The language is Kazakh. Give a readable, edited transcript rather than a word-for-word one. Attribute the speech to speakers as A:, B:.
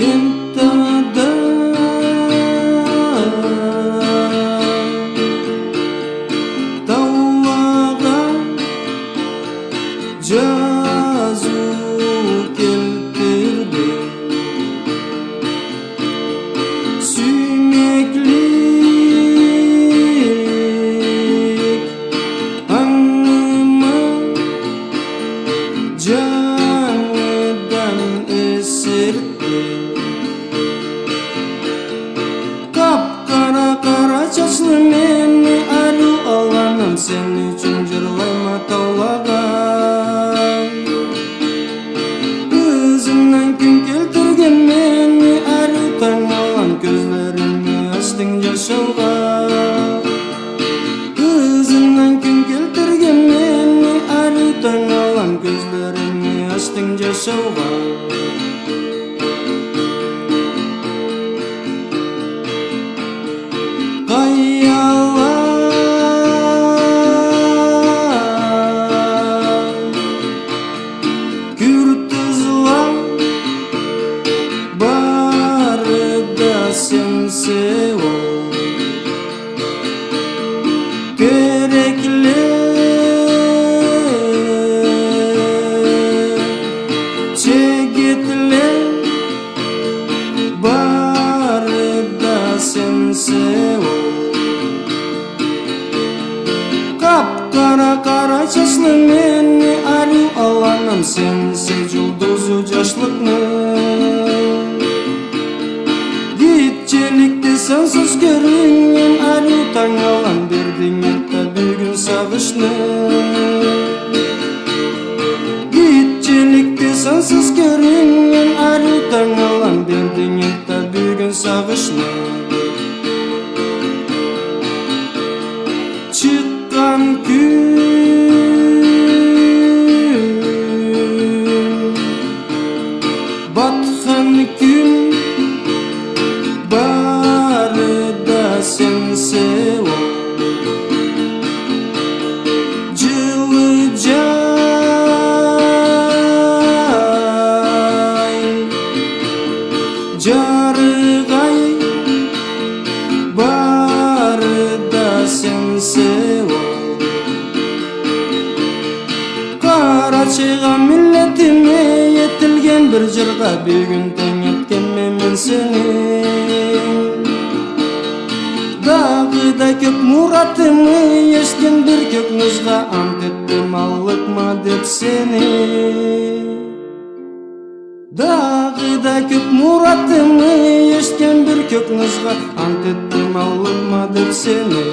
A: Entada Tauaga Жазу келтірді Сүймеклік аңыма жаңыдан есіртті Қап-қара қара чачлы мені ару аланым сен үшін жырлайма таулаған Өзіңнен күн келтірген мені ару таң алам көзлерімі аштың жашауға Өзіңнен күн келтірген мені ару таң алам көзлерімі аштың жашауға Сенсеу керекле чегетле бары да сенсеу Қап-қара қара чачлы мені ару аланым сенсе жұлдызы жашлықның Гитчелікте сансыз көрінген ару таң алам бердің етті бүгін сағышны Гитчелікте сансыз көрінген ару таң алам бердің етті бүгін сағышны Шыққан күн батқан күн бары да сенсеу жылы жай жарығай бары да сенсеу Қарачыға миллетіме етілген бір жырға бүгін таң еткенмен мен сені Дағыда көп мұратымы ешкен бір көк мұзға ант еттім алықма деп сені Дағыда көп мұратымы ешкен бір көк мұзға ант еттім алықма деп сені